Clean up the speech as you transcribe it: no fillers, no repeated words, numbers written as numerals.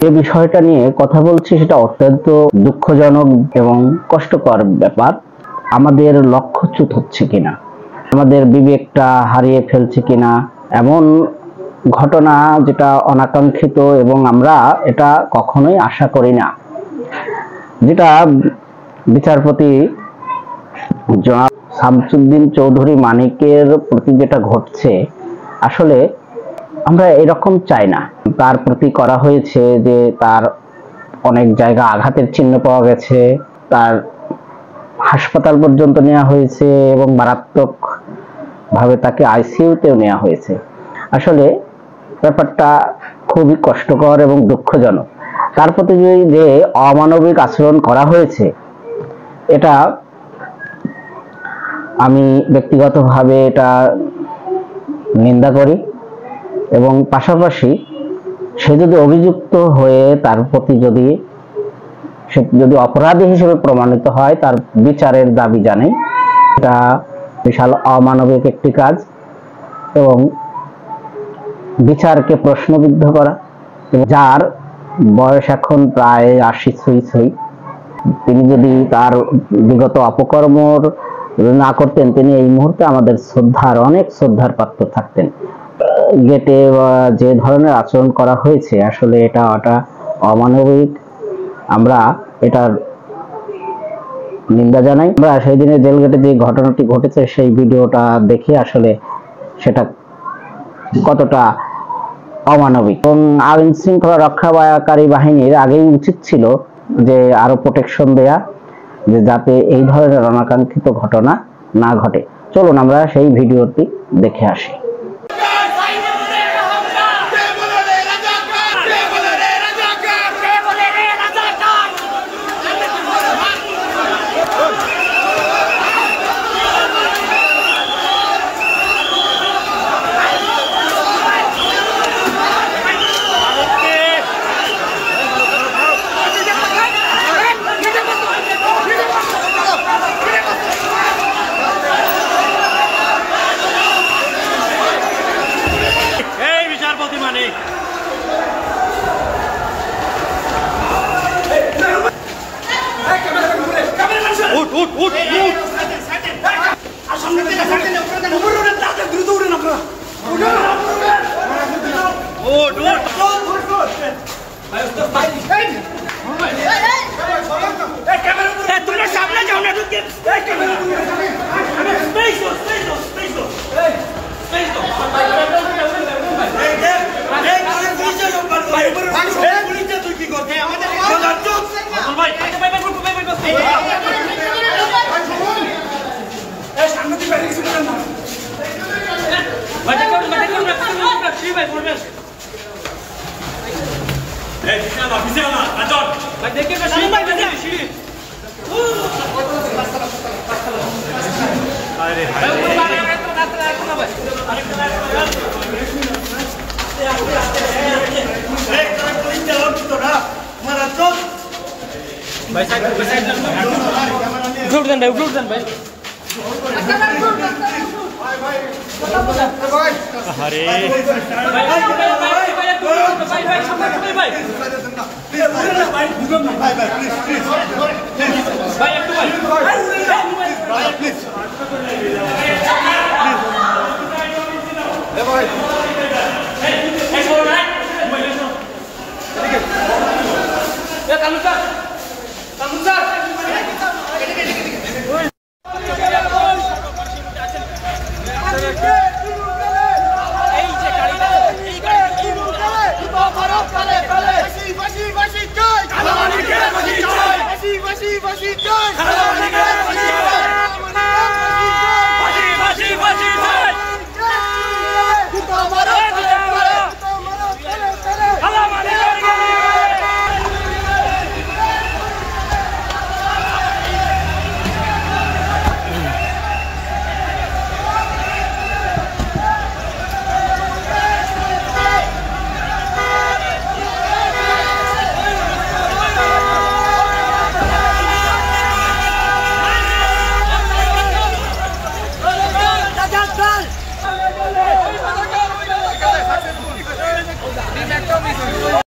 যে বিষয়টা নিয়ে কথা বলছি সেটা অত্যন্ত দুঃখজনক এবং কষ্টকর ব্যাপার। আমাদের লক্ষ্যচ্যুত হচ্ছে কিনা, আমাদের বিবেকটা হারিয়ে ফেলছে কিনা, এমন ঘটনা যেটা অনাকাঙ্ক্ষিত এবং আমরা এটা কখনোই আশা করি না। যেটা বিচারপতি জনাব শামসুদ্দিন চৌধুরী মানিকের প্রতি যেটা ঘটছে, আসলে আমরা এরকম চাই না। তার প্রতি করা হয়েছে যে তার অনেক জায়গা আঘাতের চিহ্ন পাওয়া গেছে, তার হাসপাতাল পর্যন্ত নেওয়া হয়েছে এবং মারাত্মক ভাবে তাকে আইসিইউতেও নেওয়া হয়েছে। আসলে ব্যাপারটা খুবই কষ্টকর এবং দুঃখজনক। তার প্রতি যে অমানবিক আচরণ করা হয়েছে, এটা আমি ব্যক্তিগতভাবে এটা নিন্দা করি এবং পাশাপাশি সে যদি অভিযুক্ত হয়ে তার প্রতি সে যদি অপরাধী হিসেবে প্রমাণিত হয়, তার বিচারের দাবি জানাই। এটা বিশাল অমানবিক একটি কাজ এবং বিচারকে প্রশ্নবিদ্ধ করা। যার বয়স এখন প্রায় ৮০ ছুঁই, তিনি যদি তার বিগত অপকর্মর না করতেন, তিনি এই মুহূর্তে আমাদের অনেক শ্রদ্ধার পাত্র থাকতেন। গেটে যে ধরনের আচরণ করা হয়েছে, আসলে এটা অমানবিক। আমরা এটার নিন্দা জানাই। আমরা সেই দিনে জেল গেটে যে ঘটনাটি ঘটেছে, সেই ভিডিওটা দেখে আসলে সেটা কতটা অমানবিক এবং আইন শৃঙ্খলা রক্ষাকারী বাহিনীর আগেই উচিত ছিল যে আরো প্রোটেকশন দেয়া, যে যাতে এই ধরনের অনাকাঙ্ক্ষিত ঘটনা না ঘটে। চলুন আমরা সেই ভিডিওটি দেখে আসি। Fashi,